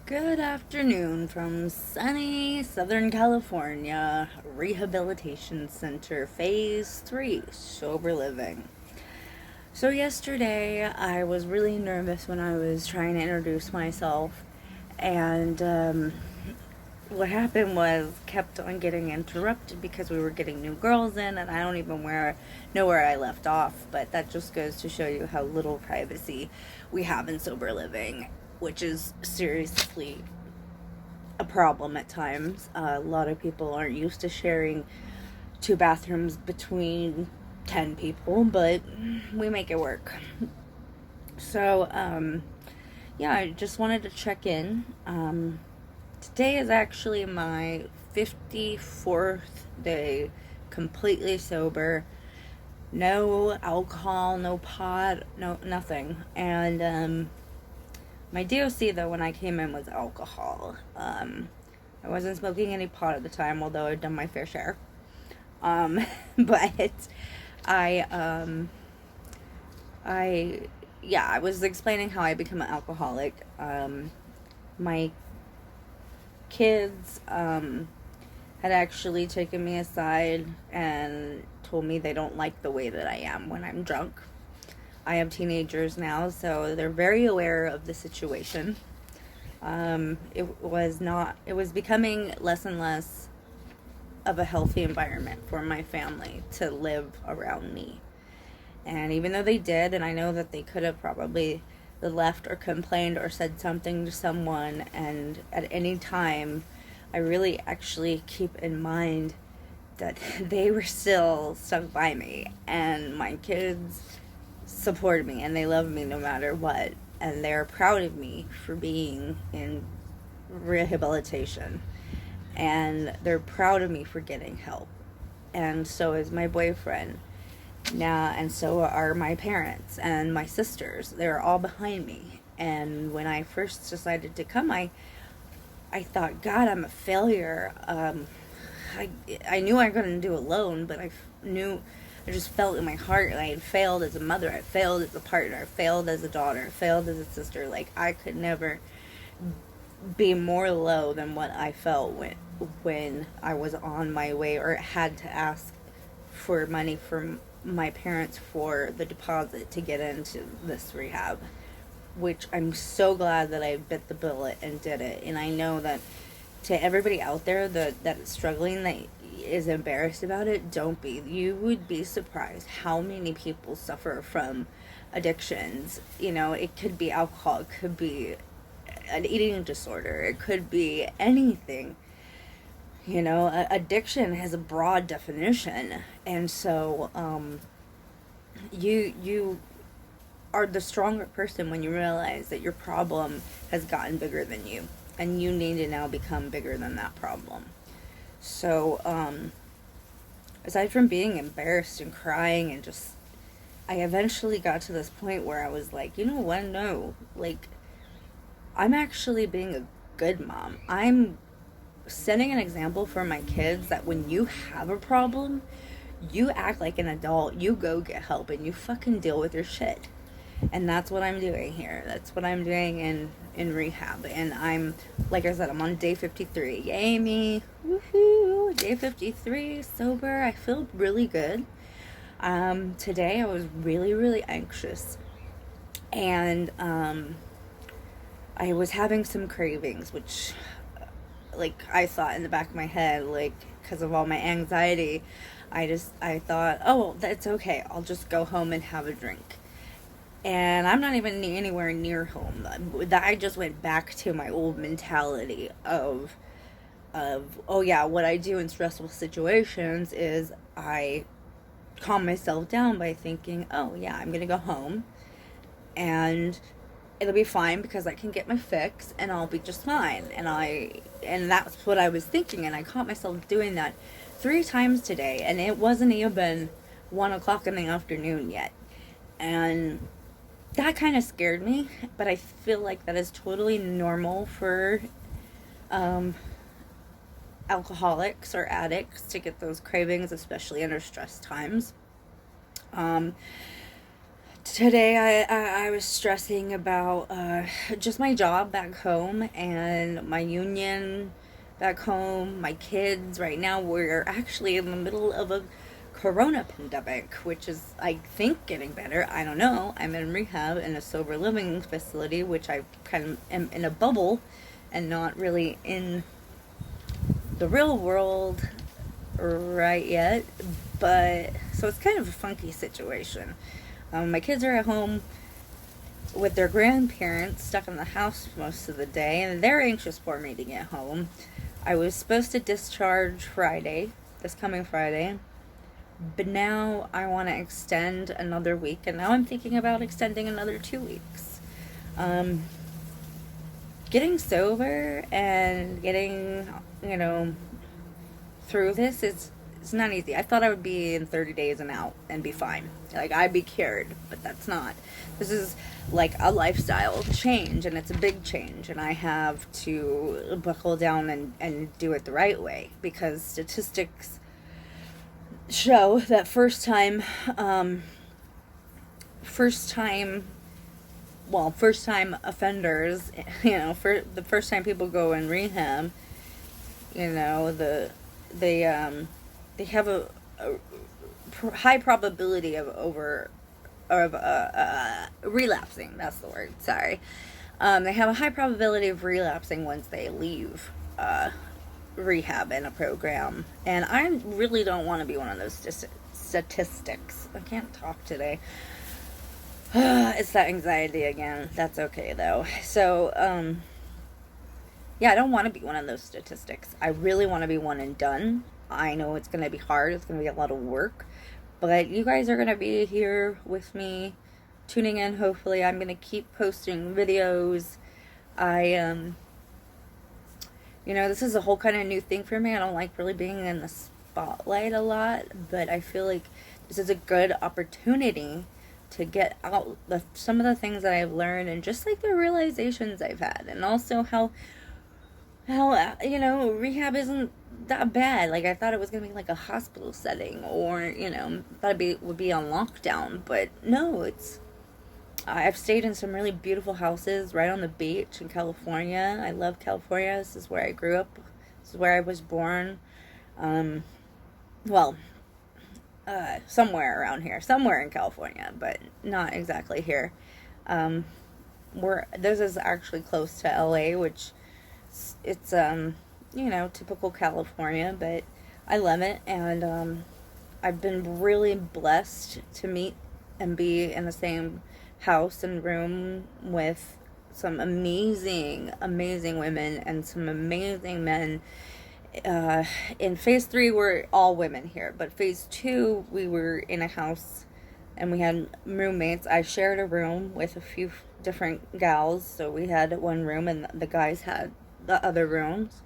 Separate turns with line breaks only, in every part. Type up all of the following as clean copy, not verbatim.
Good afternoon from sunny Southern California, Rehabilitation Center, Phase 3, Sober Living. So, yesterday I was really nervous when I was trying to introduce myself, and what happened was kept on getting interrupted because we were getting new girls in, and I don't even know where I left off, but that just goes to show you how little privacy we have in sober living, which is seriously a problem at times. A lot of people aren't used to sharing two bathrooms between 10 people, but we make it work. So, yeah, I just wanted to check in. Today is actually my 54th day completely sober. No alcohol, no pot, no nothing. And my DOC, though, when I came in was alcohol. I wasn't smoking any pot at the time, although I'd done my fair share. But I, um, I was explaining how I became an alcoholic. My kids, had actually taken me aside and told me they don't like the way that I am when I'm drunk. I have teenagers now, so they're very aware of the situation. It was becoming less and less of a healthy environment for my family to live around me. And even though they did, and I know that they could have probably left or complained or said something to someone, and at any time, I really actually keep in mind that they were still stuck by me, and my kids support me and they love me no matter what, and they're proud of me for being in rehabilitation, and they're proud of me for getting help, and so is my boyfriend now, and so are my parents and my sisters. They're all behind me. And when I first decided to come, I thought, God, I'm a failure. I knew I couldn't do it alone, but I just felt in my heart I had failed as a mother, I failed as a partner, I failed as a daughter, I failed as a sister. Like, I could never be more low than what I felt when I was on my way or had to ask for money from my parents for the deposit to get into this rehab, which I'm so glad that I bit the bullet and did it. And I know that to everybody out there that's struggling, that is embarrassed about it, don't be. You would be surprised how many people suffer from addictions. You know, it could be alcohol, it could be an eating disorder, it could be anything. You know, addiction has a broad definition, and so you are the stronger person when you realize that your problem has gotten bigger than you, and you need to now become bigger than that problem. So, aside from being embarrassed and crying and just, I eventually got to this point where I was like, you know what? No, like, I'm actually being a good mom. I'm setting an example for my kids that when you have a problem, you act like an adult, you go get help, and you fucking deal with your shit. And that's what I'm doing here. That's what I'm doing in rehab. And I'm, like I said, I'm on day 53. Yay me. Woohoo. Day 53, sober. I feel really good. Today I was really, really anxious. And, I was having some cravings, which, like, I thought in the back of my head, like, because of all my anxiety, I thought, oh, that's okay. I'll just go home and have a drink. And I'm not even anywhere near home. I just went back to my old mentality of oh yeah, what I do in stressful situations is I calm myself down by thinking, oh yeah, I'm gonna go home and it'll be fine because I can get my fix and I'll be just fine. And that's what I was thinking, and I caught myself doing that 3 times today, and it wasn't even 1 o'clock in the afternoon yet. And that kind of scared me, but I feel like that is totally normal for alcoholics or addicts to get those cravings, especially under stress times. To today I was stressing about just my job back home and my union back home, my kids. Right now, we're actually in the middle of a corona pandemic, which is, I think, getting better. I don't know. I'm in rehab in a sober living facility, which I kind of am in a bubble and not really in the real world right yet. But so it's kind of a funky situation. My kids are at home with their grandparents, stuck in the house most of the day, and they're anxious for me to get home. I was supposed to discharge Friday, this coming Friday, but now I want to extend another week, and now I'm thinking about extending another 2 weeks. Getting sober and getting, through this it's not easy. I thought I would be in 30 days and out and be fine. Like, I'd be cured, but that's not. This is like a lifestyle change, and it's a big change, and I have to buckle down and do it the right way, because statistics show that first time offenders, for the first time people go in rehab, they have a high probability of relapsing. That's the word. Sorry. They have a high probability of relapsing once they leave rehab in a program, and I really don't want to be one of those statistics. I can't talk today. It's that anxiety again. That's okay though. So, yeah, I don't want to be one of those statistics. I really want to be one and done. I know it's going to be hard. It's going to be a lot of work. But you guys are going to be here with me, tuning in, hopefully. I'm going to keep posting videos. This is a whole kind of new thing for me. I don't like really being in the spotlight a lot. But I feel like this is a good opportunity to get out some of the things that I've learned, and just like the realizations I've had. And also how rehab isn't that bad. Like, I thought it was gonna be like a hospital setting, or thought it would be on lockdown, but no, I've stayed in some really beautiful houses right on the beach in California. I love California. This is where I grew up. This is where I was born. Somewhere around here, somewhere in California, but not exactly here. This is actually close to LA, which it's typical California, but I love it. And I've been really blessed to meet and be in the same house and room with some amazing women and some amazing men. In phase 3 we're all women here, but phase 2 we were in a house and we had roommates. I shared a room with a few different gals, so we had one room and the guys had the other rooms.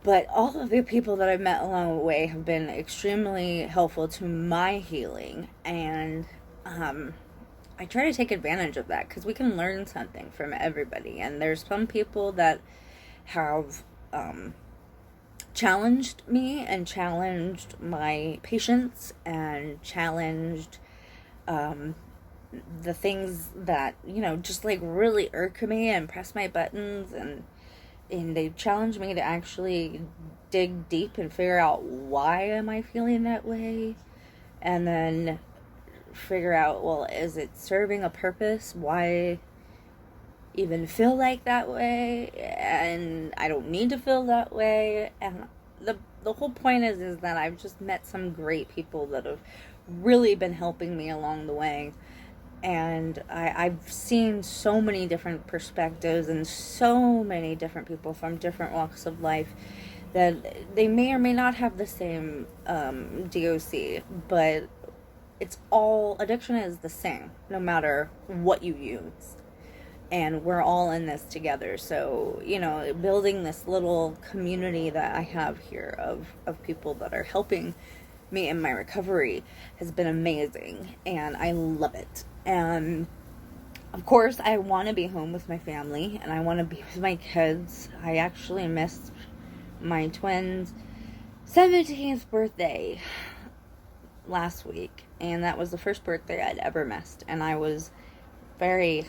But all of the people that I've met along the way have been extremely helpful to my healing, and I try to take advantage of that, because we can learn something from everybody. And there's some people that have challenged me and challenged my patience and challenged the things that just like really irk me and press my buttons, and they challenged me to actually dig deep and figure out, why am I feeling that way, and then figure out, well, is it serving a purpose? Why even feel like that way? And I don't need to feel that way. And the whole point is that I've just met some great people that have really been helping me along the way. And I've seen so many different perspectives and so many different people from different walks of life, that they may or may not have the same DOC, but it's all, addiction is the same no matter what you use. And we're all in this together. So, building this little community that I have here of people that are helping me in my recovery has been amazing, and I love it. And of course I want to be home with my family, and I want to be with my kids. I actually missed my twins' 17th birthday last week, and that was the first birthday I'd ever missed, and I was very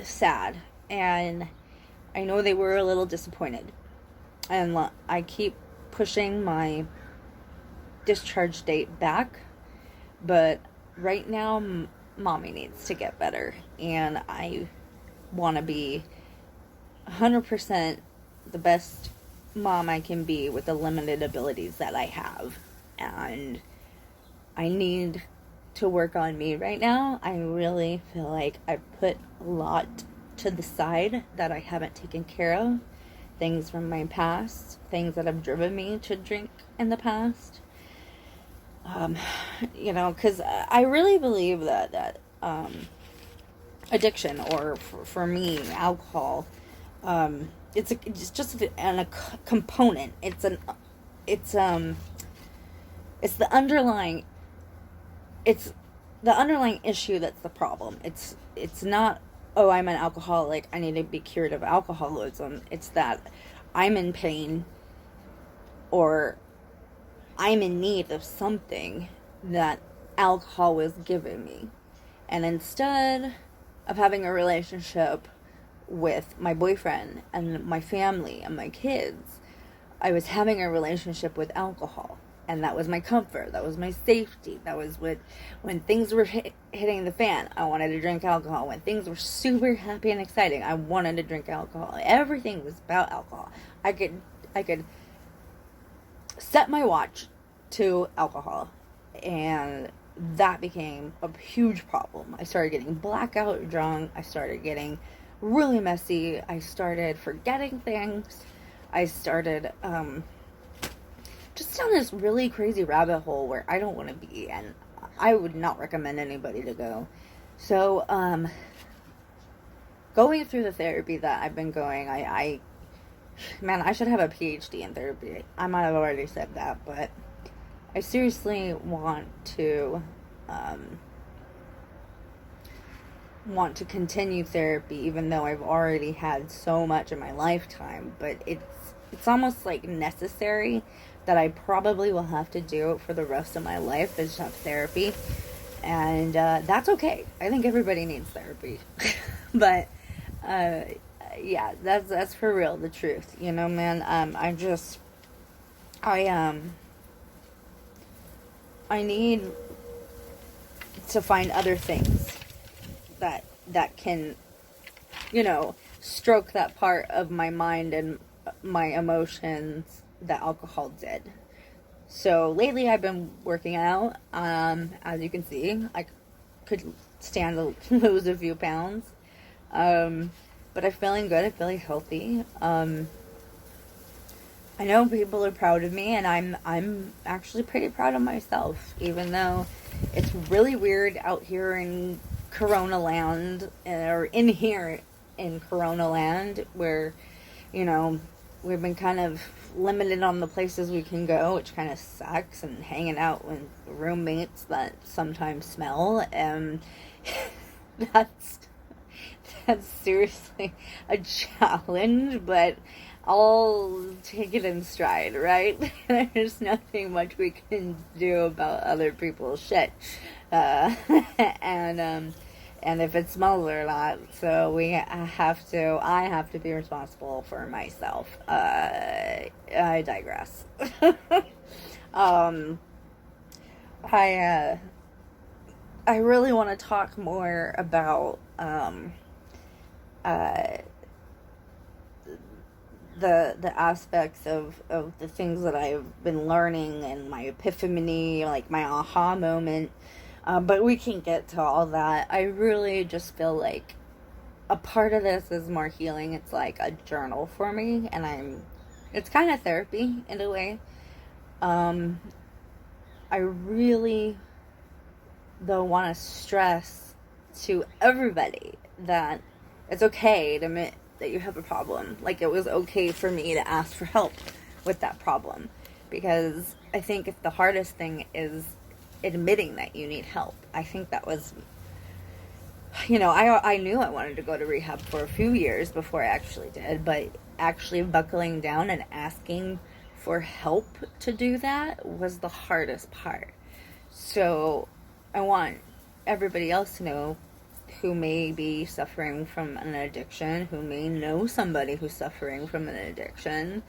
sad, and I know they were a little disappointed, and I keep pushing my discharge date back, but right now mommy needs to get better, and I want to be 100% the best mom I can be with the limited abilities that I have, and I need to work on me right now. I really feel like I've put a lot to the side that I haven't taken care of. Things from my past, things that have driven me to drink in the past. Because I really believe that addiction, or for me, alcohol, it's just a component. It's the underlying issue that's the problem. It's not, oh, I'm an alcoholic, I need to be cured of alcoholism. It's that I'm in pain, or I'm in need of something that alcohol was giving me. And instead of having a relationship with my boyfriend and my family and my kids, I was having a relationship with alcohol. And that was my comfort. That was my safety. That was when things were hitting the fan, I wanted to drink alcohol. When things were super happy and exciting, I wanted to drink alcohol. Everything was about alcohol. I could set my watch to alcohol, and that became a huge problem. I started getting blackout drunk. I started getting really messy. I started forgetting things. I started just down this really crazy rabbit hole where I don't want to be, and I would not recommend anybody to go. So going through the therapy that I've been going, I should have a PhD in therapy. I might have already said that, but I seriously want to continue therapy, even though I've already had so much in my lifetime. But it's almost like necessary that I probably will have to do for the rest of my life, is have therapy, and that's okay. I think everybody needs therapy, but yeah, that's for real, the truth, man. I need to find other things that can, stroke that part of my mind and my emotions that alcohol did. So lately I've been working out. As you can see, I could stand to lose a few pounds. But I'm feeling good. I'm feeling healthy. I know people are proud of me, and I'm actually pretty proud of myself, even though it's really weird out here in Corona land, or in here in Corona land, where, we've been kind of limited on the places we can go, which kind of sucks, and hanging out with roommates that sometimes smell, and that's seriously a challenge, but I'll take it in stride, right? There's nothing much we can do about other people's shit, and if it smells or not, so I have to be responsible for myself. I digress. I really want to talk more about the aspects of the things that I've been learning, and my epiphany, like my aha moment. But we can get to all that. I really just feel like a part of this is more healing. It's like a journal for me, and it's kind of therapy in a way. I really, though, want to stress to everybody that it's okay to admit that you have a problem. Like, it was okay for me to ask for help with that problem, because I think if the hardest thing is admitting that you need help. I think that was, I knew I wanted to go to rehab for a few years before I actually did, but actually buckling down and asking for help to do that was the hardest part. So I want everybody else to know who may be suffering from an addiction, who may know somebody who's suffering from an addiction,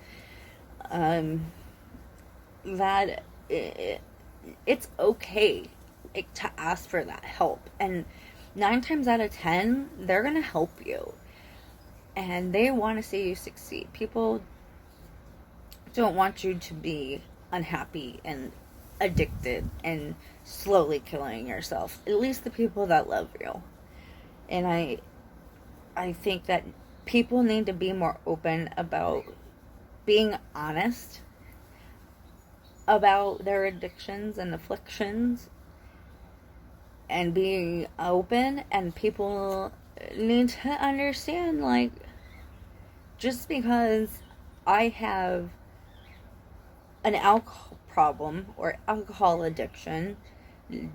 that it's okay to ask for that help. And 9 times out of 10, they're going to help you. And they want to see you succeed. People don't want you to be unhappy and addicted and slowly killing yourself. At least the people that love you. And I think that people need to be more open about being honest about their addictions and afflictions, and being open, and people need to understand, like, just because I have an alcohol problem or alcohol addiction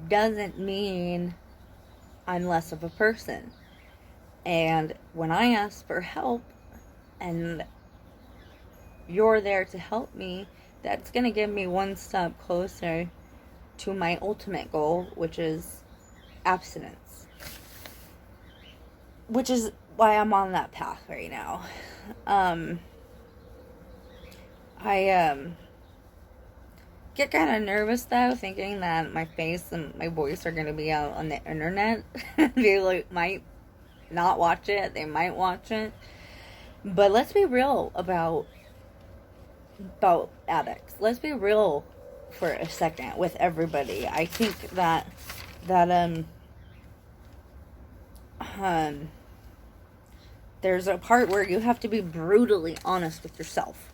doesn't mean I'm less of a person. And when I ask for help and you're there to help me, that's going to give me one step closer to my ultimate goal, which is abstinence. Which is why I'm on that path right now. I get kind of nervous though, thinking that my face and my voice are going to be out on the internet. They might not watch it, they might watch it. But let's be real about addicts. Let's be real for a second with everybody. I think that there's a part where you have to be brutally honest with yourself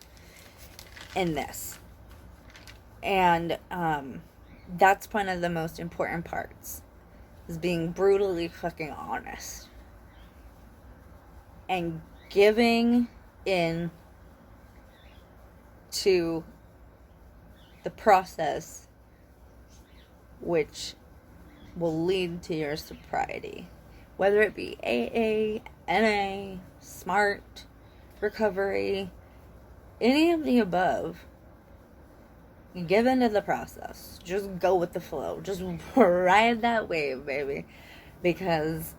in this. And that's one of the most important parts, is being brutally fucking honest. And giving in to the process which will lead to your sobriety. Whether it be AA, NA, SMART, recovery, any of the above. You give into the process. Just go with the flow. Just ride that wave, baby. Because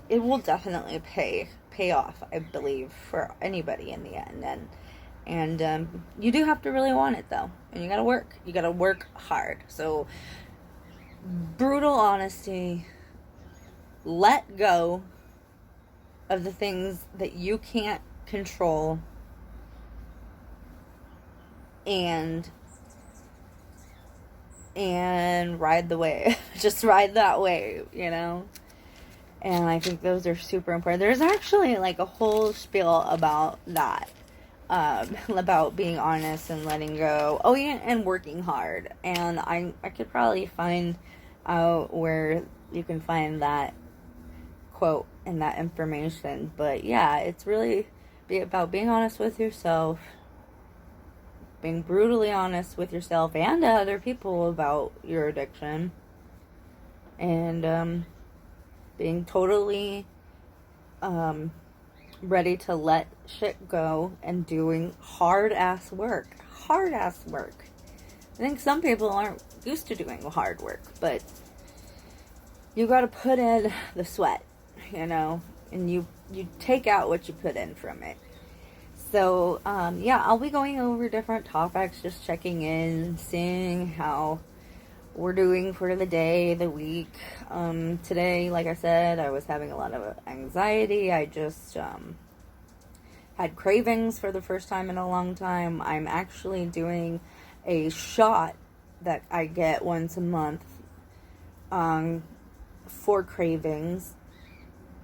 it will definitely pay off, I believe, for anybody in the end. And you do have to really want it, though. And you gotta work. You gotta work hard. So, brutal honesty. Let go of the things that you can't control. And ride the wave. Just ride that wave, you know? And I think those are super important. There's actually like a whole spiel about that. About being honest and letting go. Oh yeah, and working hard. And I could probably find out where you can find that quote and that information. But yeah, it's really about being honest with yourself, being brutally honest with yourself and to other people about your addiction, and being totally ready to let shit go and doing hard ass work. I think some people aren't used to doing hard work, but you gotta put in the sweat, you know, and you take out what you put in from it. So, yeah, I'll be going over different topics, just checking in, seeing how we're doing for the day, the week. Today, like I said, I was having a lot of anxiety. I just had cravings for the first time in a long time. I'm actually doing a shot that I get once a month for cravings.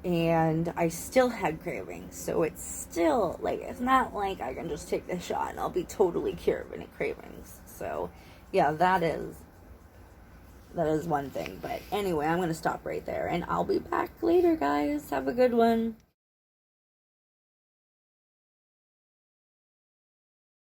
And I still had cravings. So it's still, like, it's not like I can just take this shot and I'll be totally cured of any cravings. So, yeah, that is one thing. But anyway, I'm going to stop right there. And I'll be back later, guys. Have a good one.